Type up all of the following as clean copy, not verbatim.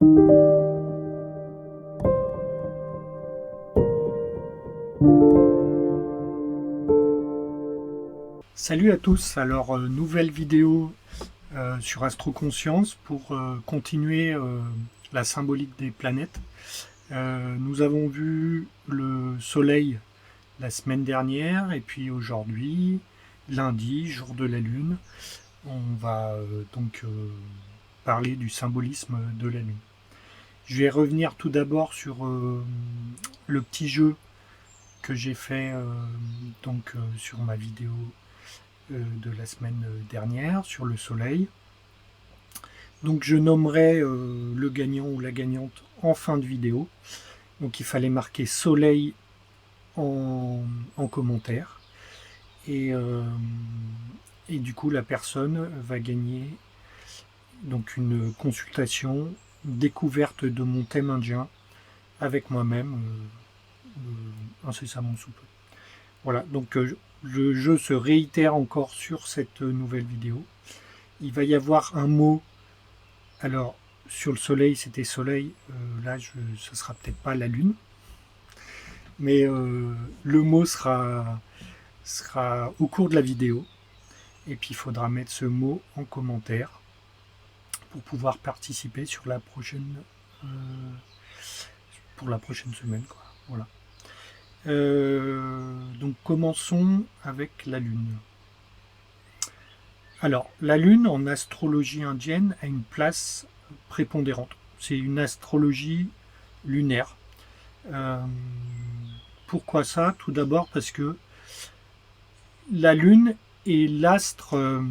Salut à tous, alors nouvelle vidéo sur Astroconscience pour continuer la symbolique des planètes. Nous avons vu le Soleil la semaine dernière et puis aujourd'hui, lundi, jour de la Lune, on va parler du symbolisme de la Lune. Je vais revenir tout d'abord sur le petit jeu que j'ai fait sur ma vidéo de la semaine dernière sur le Soleil. Donc je nommerai le gagnant ou la gagnante en fin de vidéo. Donc il fallait marquer Soleil en commentaire. Et du coup la personne va gagner donc une consultation découverte de mon thème indien avec moi-même incessamment sous peu. Voilà, donc le jeu se réitère encore sur cette nouvelle vidéo. Il va y avoir un mot. Alors, sur le soleil, c'était soleil. Là, ce sera peut-être pas la lune. Mais le mot sera au cours de la vidéo. Et puis, il faudra mettre ce mot en commentaire pour pouvoir participer sur la prochaine, pour la prochaine semaine, quoi. Voilà. Donc, commençons avec la lune. Alors, la lune, en astrologie indienne, a une place prépondérante. C'est une astrologie lunaire. Pourquoi ça? Tout d'abord parce que la Lune est l'astre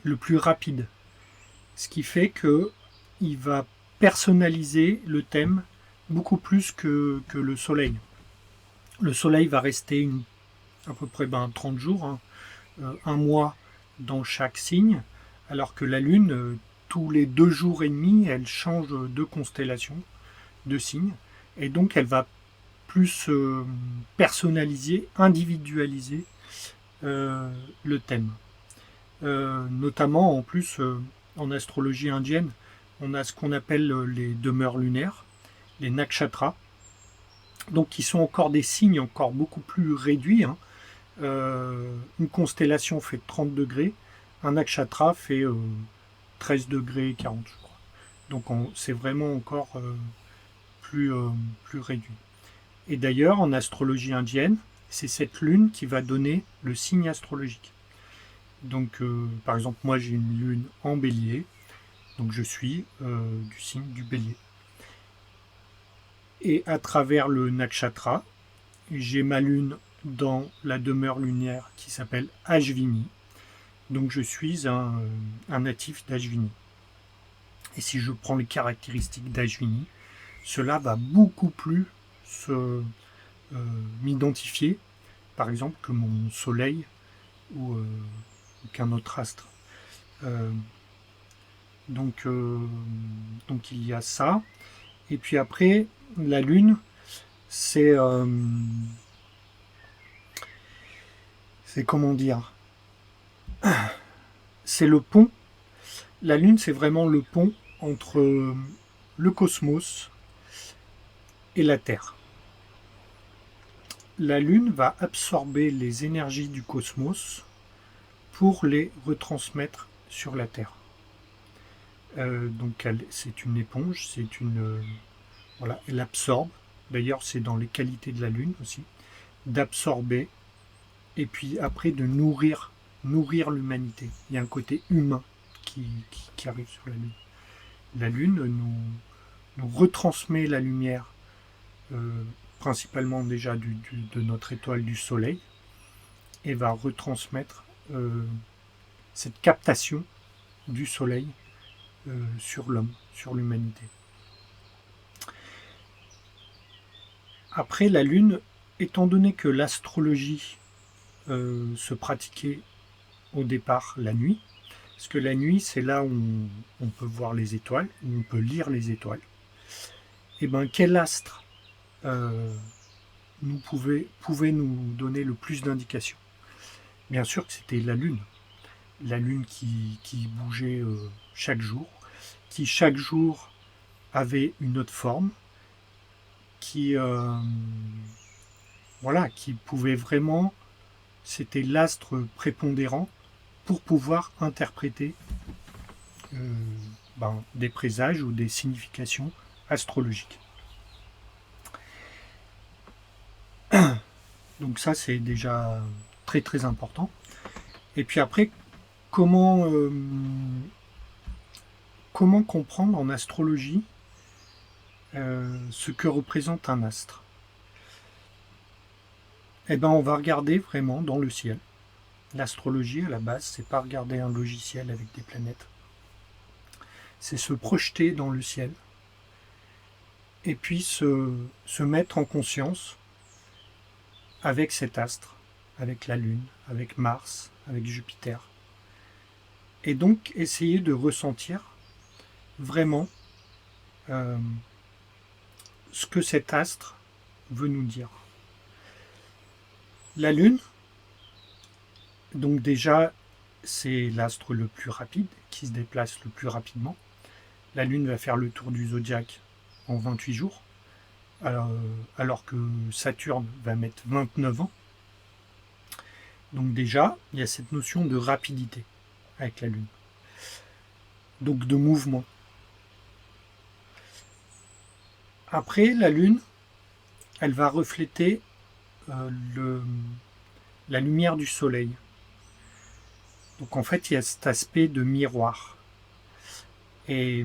le plus rapide. Ce qui fait qu'il va personnaliser le thème beaucoup plus que le Soleil. Le Soleil va rester à peu près 30 jours, un mois dans chaque signe, alors que la Lune, tous les 2 jours et demi, elle change de constellation, de signe, et donc elle va plus personnaliser, individualiser le thème. Notamment, en plus, en astrologie indienne, on a ce qu'on appelle les demeures lunaires, les nakshatras, donc qui sont encore des signes encore beaucoup plus réduits. Une constellation fait 30 degrés, un nakshatra fait 13 degrés 40, je crois. Donc c'est vraiment encore plus réduit. Et d'ailleurs, en astrologie indienne, c'est cette lune qui va donner le signe astrologique. Donc, par exemple, moi j'ai une lune en bélier, donc je suis du signe du bélier. Et à travers le nakshatra, j'ai ma lune dans la demeure lunaire qui s'appelle Ashvini. Donc je suis un natif d'Ashvini. Et si je prends les caractéristiques d'Ashvini, cela va beaucoup plus m'identifier, par exemple, que mon soleil ou qu'un autre astre. Donc il y a ça. Et puis après, la Lune, c'est comment dire, c'est le pont. La Lune, c'est vraiment le pont entre le cosmos et la Terre. La Lune va absorber les énergies du cosmos pour les retransmettre sur la Terre. Donc c'est une éponge, voilà, elle absorbe. D'ailleurs, c'est dans les qualités de la Lune aussi, d'absorber et puis après de nourrir l'humanité. Il y a un côté humain qui arrive sur la Lune. La Lune nous retransmet la lumière, principalement déjà de notre étoile du Soleil, et va retransmettre cette captation du Soleil sur l'homme, sur l'humanité. Après, la Lune, étant donné que l'astrologie se pratiquait au départ la nuit, parce que la nuit, c'est là où on peut voir les étoiles, où on peut lire les étoiles. Et bien, quel astre pouvait nous donner le plus d'indications? Bien sûr que c'était la Lune. La Lune qui bougeait chaque jour, qui chaque jour avait une autre forme qui, voilà, qui pouvait vraiment, c'était l'astre prépondérant pour pouvoir interpréter des présages ou des significations astrologiques. Donc ça, c'est déjà très très important. Et puis après, comment, comment comprendre en astrologie ce que représente un astre? Eh bien, on va regarder vraiment dans le ciel. L'astrologie, à la base, c'est pas regarder un logiciel avec des planètes. C'est se projeter dans le ciel et puis se mettre en conscience avec cet astre, avec la Lune, avec Mars, avec Jupiter. Et donc essayer de ressentir vraiment ce que cet astre veut nous dire. La Lune, donc déjà, c'est l'astre le plus rapide, qui se déplace le plus rapidement. La Lune va faire le tour du zodiaque en 28 jours, alors que Saturne va mettre 29 ans. Donc déjà, il y a cette notion de rapidité avec la Lune. Donc de mouvement. Après, la Lune, elle va refléter la lumière du Soleil. Donc en fait, il y a cet aspect de miroir. Et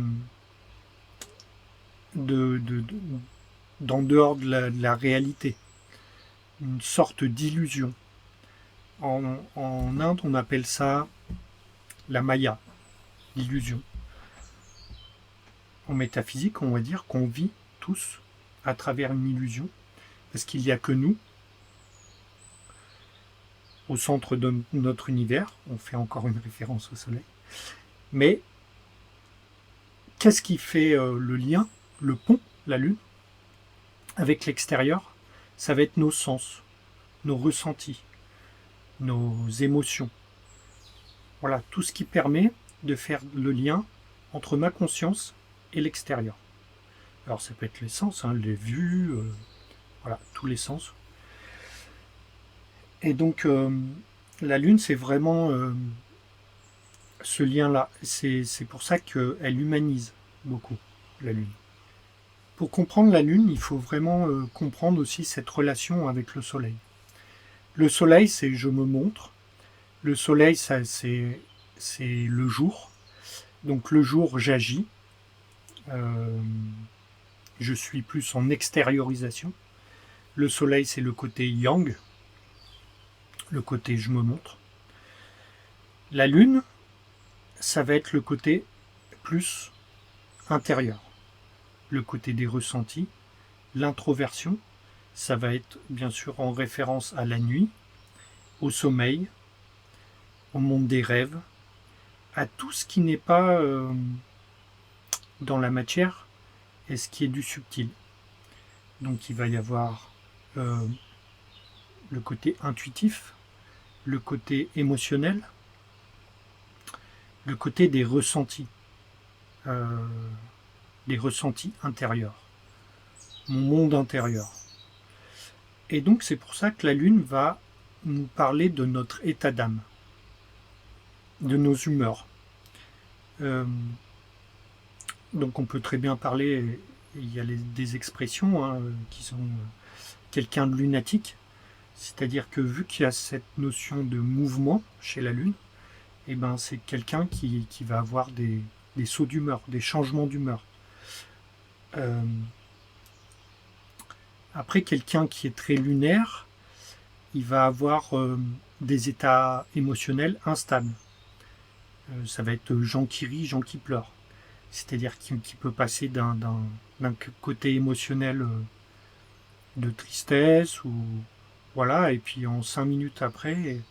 d'en dehors de la réalité. Une sorte d'illusion. En Inde, on appelle ça la Maya, l'illusion. En métaphysique, on va dire qu'on vit tous à travers une illusion, parce qu'il n'y a que nous, au centre de notre univers. On fait encore une référence au Soleil. Mais qu'est-ce qui fait le lien, le pont, la Lune, avec l'extérieur? Ça va être nos sens, nos ressentis, nos émotions. Voilà, tout ce qui permet de faire le lien entre ma conscience et l'extérieur. Alors ça peut être les sens, les vues, voilà, tous les sens. Et donc la Lune, c'est vraiment ce lien-là. C'est pour ça qu'elle humanise beaucoup, la Lune. Pour comprendre la Lune, il faut vraiment comprendre aussi cette relation avec le Soleil. Le Soleil, c'est je me montre. Le Soleil, c'est le jour. Donc le jour, j'agis. Je suis plus en extériorisation. Le Soleil, c'est le côté yang. Le côté je me montre. La Lune, ça va être le côté plus intérieur. Le côté des ressentis. L'introversion, ça va être bien sûr en référence à la nuit, au sommeil, au monde des rêves, à tout ce qui n'est pas dans la matière et ce qui est du subtil. Donc il va y avoir le côté intuitif, le côté émotionnel, le côté des ressentis intérieurs, mon monde intérieur. Et donc c'est pour ça que la Lune va nous parler de notre état d'âme, de nos humeurs. Donc on peut très bien parler, il y a des expressions qui sont quelqu'un de lunatique, c'est-à-dire que vu qu'il y a cette notion de mouvement chez la Lune, eh ben c'est quelqu'un qui va avoir des sauts d'humeur, des changements d'humeur. Après, quelqu'un qui est très lunaire, il va avoir des états émotionnels instables. Ça va être gens qui rient, gens qui pleurent. C'est-à-dire qui peut passer d'un côté émotionnel de tristesse, ou voilà, et puis en 5 minutes après,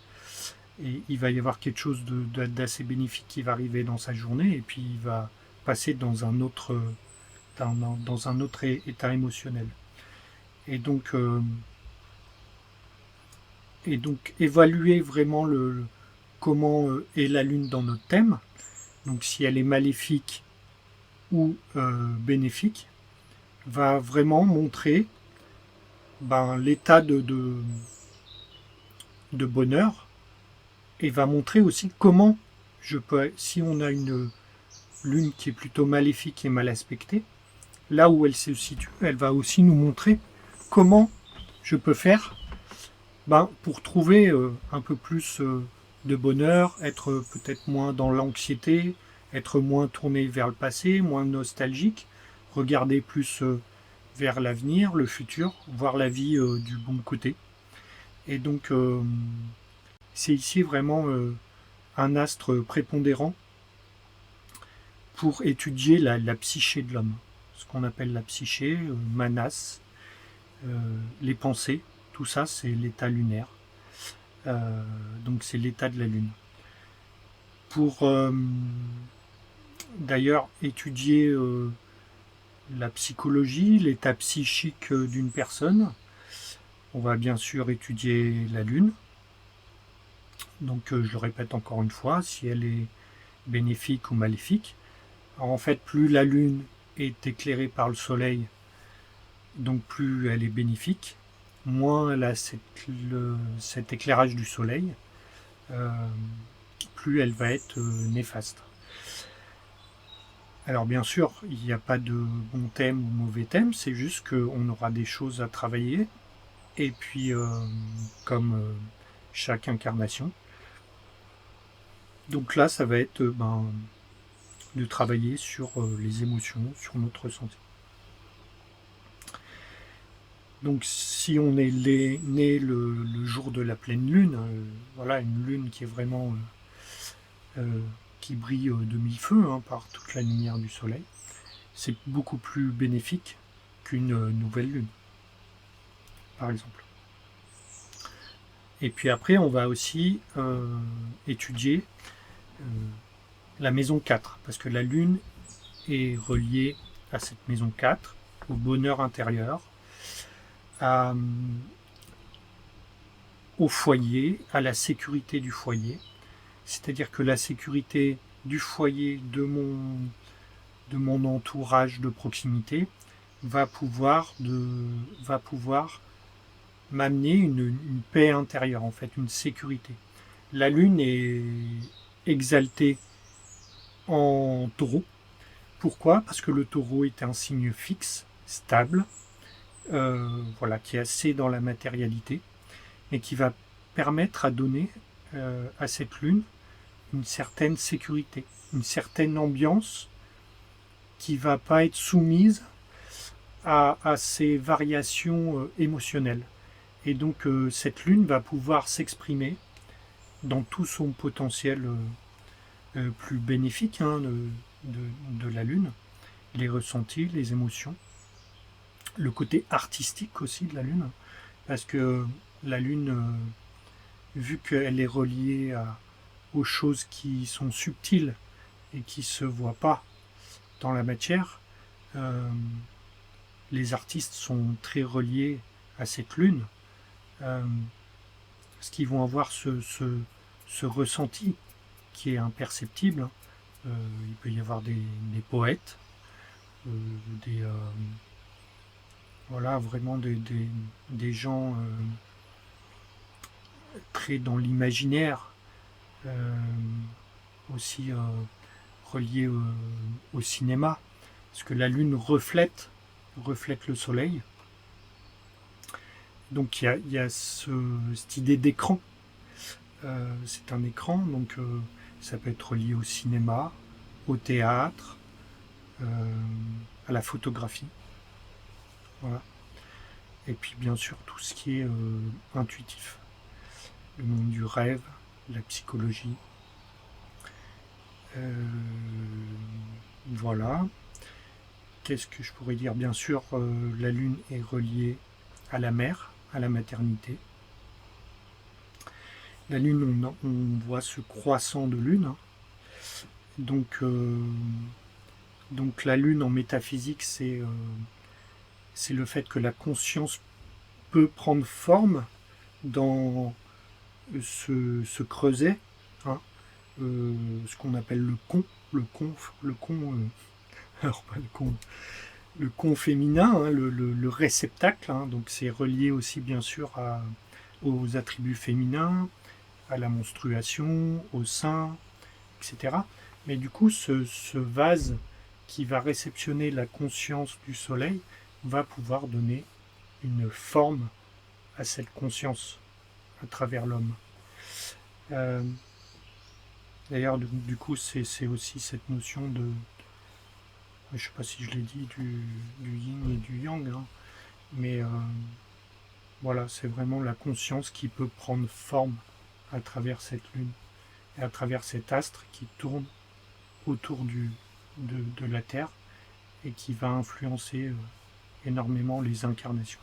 et il va y avoir quelque chose d'assez bénéfique qui va arriver dans sa journée, et puis il va passer dans un autre état émotionnel. Et donc évaluer vraiment comment est la Lune dans notre thème. Donc si elle est maléfique ou bénéfique, va vraiment montrer l'état de bonheur, et va montrer aussi comment je peux, si on a une lune qui est plutôt maléfique et mal aspectée, là où elle se situe, elle va aussi nous montrer comment je peux faire pour trouver un peu plus de bonheur, être peut-être moins dans l'anxiété, être moins tourné vers le passé, moins nostalgique, regarder plus vers l'avenir, le futur, voir la vie du bon côté. Et donc, c'est ici vraiment un astre prépondérant pour étudier la psyché de l'homme. Ce qu'on appelle la psyché, manas, les pensées, tout ça c'est l'état lunaire. Donc c'est l'état de la Lune. Pour d'ailleurs étudier la psychologie, l'état psychique d'une personne, on va bien sûr étudier la Lune. Donc je le répète encore une fois, si elle est bénéfique ou maléfique. Alors, en fait, plus la Lune est éclairée par le Soleil, donc plus elle est bénéfique, moins elle a cet éclairage du Soleil, plus elle va être néfaste. Alors bien sûr, il n'y a pas de bon thème ou mauvais thème, c'est juste qu'on aura des choses à travailler, et puis comme chaque incarnation. Donc là, ça va être de travailler sur les émotions, sur notre ressenti. Donc si on est né le jour de la pleine lune, voilà, une lune qui est vraiment qui brille de mille feux par toute la lumière du soleil, c'est beaucoup plus bénéfique qu'une nouvelle lune, par exemple. Et puis après, on va aussi étudier la maison 4, parce que la lune est reliée à cette maison 4, au bonheur intérieur, au foyer, à la sécurité du foyer. C'est-à-dire que la sécurité du foyer, de mon entourage de proximité, va pouvoir m'amener une paix intérieure, en fait, une sécurité. La lune est exaltée en taureau. Pourquoi? Parce que le taureau est un signe fixe, stable, voilà, qui est assez dans la matérialité, et qui va permettre à donner à cette lune une certaine sécurité, une certaine ambiance qui ne va pas être soumise à ces variations émotionnelles. Et donc cette lune va pouvoir s'exprimer dans tout son potentiel plus bénéfique de la lune, les ressentis, les émotions, le côté artistique aussi de la lune, parce que la lune, vu qu'elle est reliée aux choses qui sont subtiles et qui ne se voient pas dans la matière, les artistes sont très reliés à cette lune, parce qu'ils vont avoir ce ressenti qui est imperceptible. Il peut y avoir des poètes, voilà, vraiment des gens très dans l'imaginaire, aussi reliés au cinéma, parce que la lune reflète le soleil. Donc il y a cette idée d'écran. C'est un écran, donc ça peut être lié au cinéma, au théâtre, à la photographie. Voilà. Et puis bien sûr tout ce qui est intuitif. Le monde du rêve, la psychologie. Voilà. Qu'est-ce que je pourrais dire? Bien sûr, la lune est reliée à la mère, à la maternité. La lune, on voit ce croissant de lune. Donc la lune en métaphysique, c'est le fait que la conscience peut prendre forme dans ce creuset, ce qu'on appelle le con. alors pas le con féminin, hein, le réceptacle, hein, donc c'est relié aussi bien sûr aux attributs féminins, à la menstruation, au sein, etc. Mais du coup, ce vase qui va réceptionner la conscience du soleil va pouvoir donner une forme à cette conscience à travers l'homme. Euh, D'ailleurs, du coup, c'est aussi cette notion de, je ne sais pas si je l'ai dit, du yin et du yang, hein, mais voilà, c'est vraiment la conscience qui peut prendre forme à travers cette lune et à travers cet astre qui tourne autour de la Terre et qui va influencer énormément les incarnations.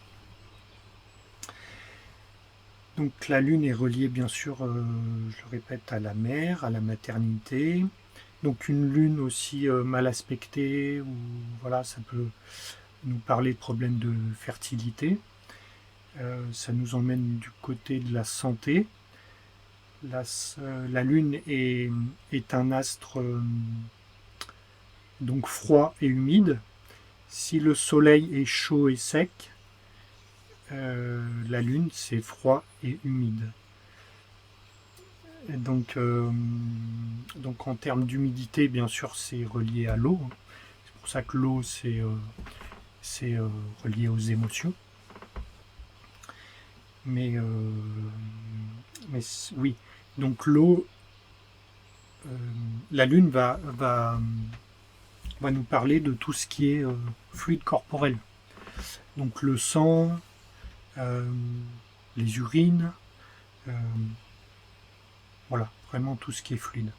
Donc la lune est reliée bien sûr, je le répète, à la mère, à la maternité. Donc une lune aussi mal aspectée, ou voilà, ça peut nous parler de problèmes de fertilité. Ça nous emmène du côté de la santé. La lune est un astre donc froid et humide. Si le soleil est chaud et sec, la lune c'est froid et humide. Et donc en termes d'humidité, bien sûr, c'est relié à l'eau. C'est pour ça que l'eau c'est relié aux émotions. Mais, mais oui, donc l'eau, la lune va nous parler de tout ce qui est fluide corporel. Donc le sang, les urines, voilà, vraiment tout ce qui est fluide.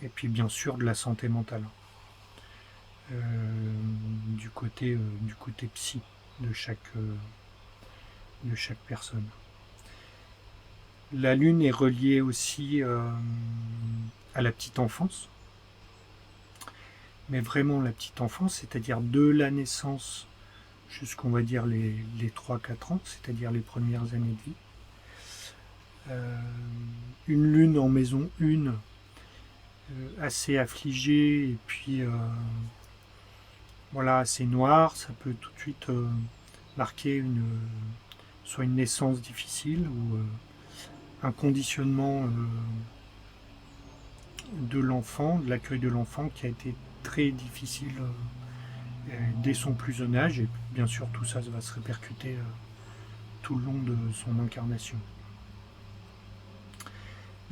Et puis bien sûr de la santé mentale, du côté psy de chaque personne. La lune est reliée aussi à la petite enfance, mais vraiment la petite enfance, c'est-à-dire de la naissance jusqu'on va dire les 3-4 ans, c'est-à-dire les premières années de vie. Une lune en maison 1, assez affligée, et puis voilà, assez noire, ça peut tout de suite marquer soit une naissance difficile ou un conditionnement de l'enfant, de l'accueil de l'enfant qui a été très difficile dès son plus jeune âge, et bien sûr tout ça va se répercuter tout le long de son incarnation.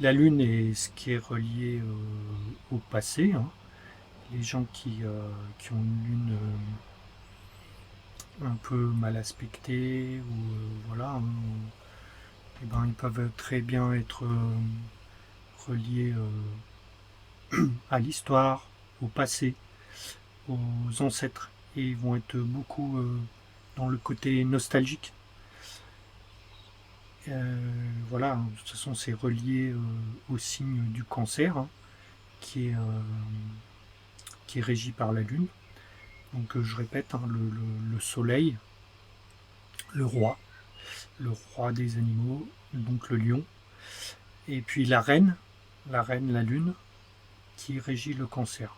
La lune est ce qui est relié au passé, hein. Les gens qui ont une lune un peu mal aspectée, ou voilà, hein, et ben, ils peuvent très bien être reliés à l'histoire, au passé, aux ancêtres, et ils vont être beaucoup dans le côté nostalgique. Voilà, de toute façon c'est relié au signe du cancer, hein, qui est régi par la lune. Donc je répète, hein, le soleil, le roi des animaux, donc le lion, et puis la lune, qui régit le cancer.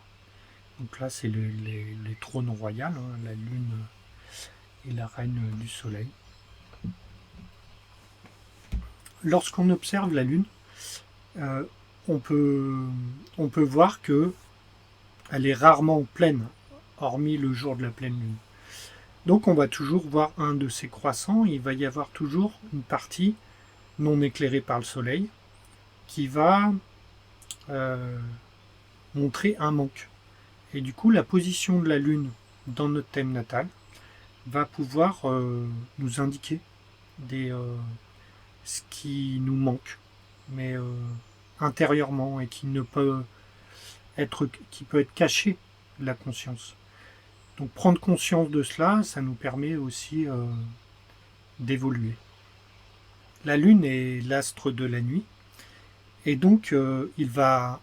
Donc là c'est les trônes royaux, hein, la lune et la reine du soleil. Lorsqu'on observe la lune, on peut voir que elle est rarement pleine, hormis le jour de la pleine lune. Donc on va toujours voir un de ces croissants, il va y avoir toujours une partie non éclairée par le soleil qui va montrer un manque. Et du coup, la position de la lune dans notre thème natal va pouvoir nous indiquer ce qui nous manque, mais intérieurement, et qui peut être caché de la conscience. Donc prendre conscience de cela, ça nous permet aussi d'évoluer. La lune est l'astre de la nuit, et donc elle va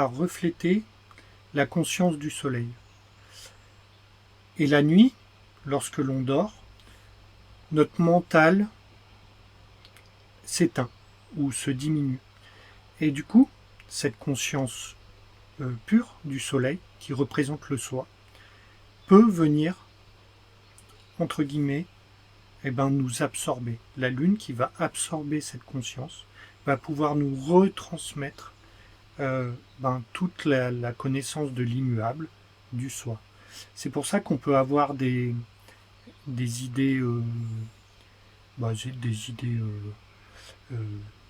refléter la conscience du soleil. Et la nuit, lorsque l'on dort, notre mental s'éteint ou se diminue. Et du coup, cette conscience pure du soleil qui représente le soi, peut venir, entre guillemets, nous absorber. La lune qui va absorber cette conscience va pouvoir nous retransmettre toute la connaissance de l'immuable, du soi. C'est pour ça qu'on peut avoir des idées,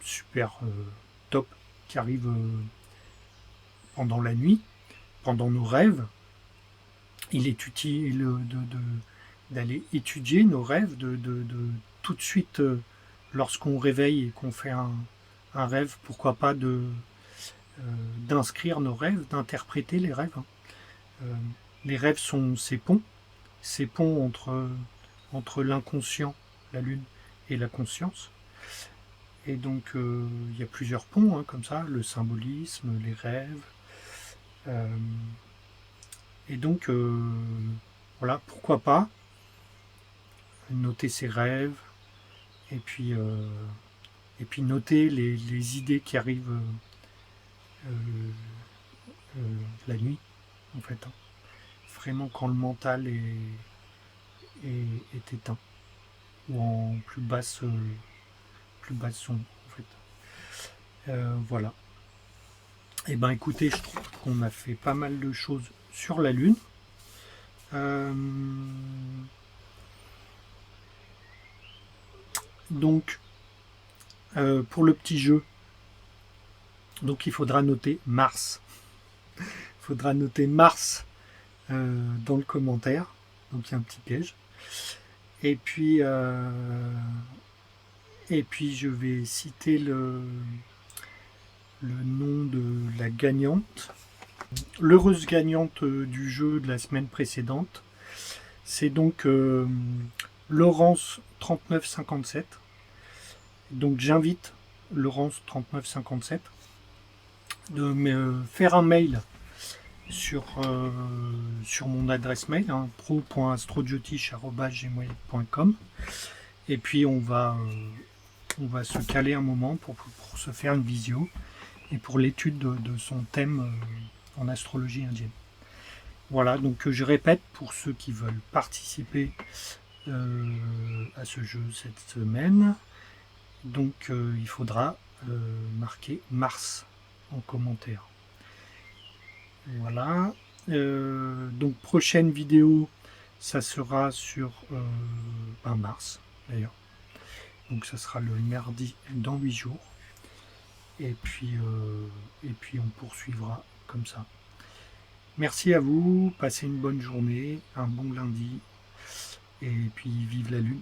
super top qui arrivent pendant la nuit, pendant nos rêves. Il est utile d'aller étudier nos rêves, de tout de suite, lorsqu'on réveille et qu'on fait un rêve, pourquoi pas d'inscrire nos rêves, d'interpréter les rêves. Les rêves sont ces ponts entre l'inconscient, la lune, et la conscience. Et donc, il y a plusieurs ponts, comme ça, le symbolisme, les rêves. Et donc, voilà, pourquoi pas noter ses rêves, et puis noter les idées qui arrivent la nuit, en fait. Vraiment quand le mental est éteint, ou en plus basse son, en fait. Voilà. Et écoutez, je trouve qu'on a fait pas mal de choses sur la Lune. Donc, pour le petit jeu, donc il faudra noter Mars. Il faudra noter Mars dans le commentaire. Donc il y a un petit piège. Et puis je vais citer le nom de la gagnante. L'heureuse gagnante du jeu de la semaine précédente, c'est donc Laurence 3957. Donc j'invite Laurence 3957 de me faire un mail sur mon adresse mail, pro.astrojyotish@gmail.com, et puis on va se caler un moment pour se faire une visio et pour l'étude de son thème en astrologie indienne. Voilà, donc je répète pour ceux qui veulent participer à ce jeu cette semaine. Donc il faudra marquer Mars en commentaire. Voilà. Donc prochaine vidéo, ça sera sur Mars d'ailleurs. Donc ça sera le mardi dans 8 jours. Et puis on poursuivra comme ça. Merci à vous, passez une bonne journée, un bon lundi, et puis vive la Lune.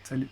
Salut.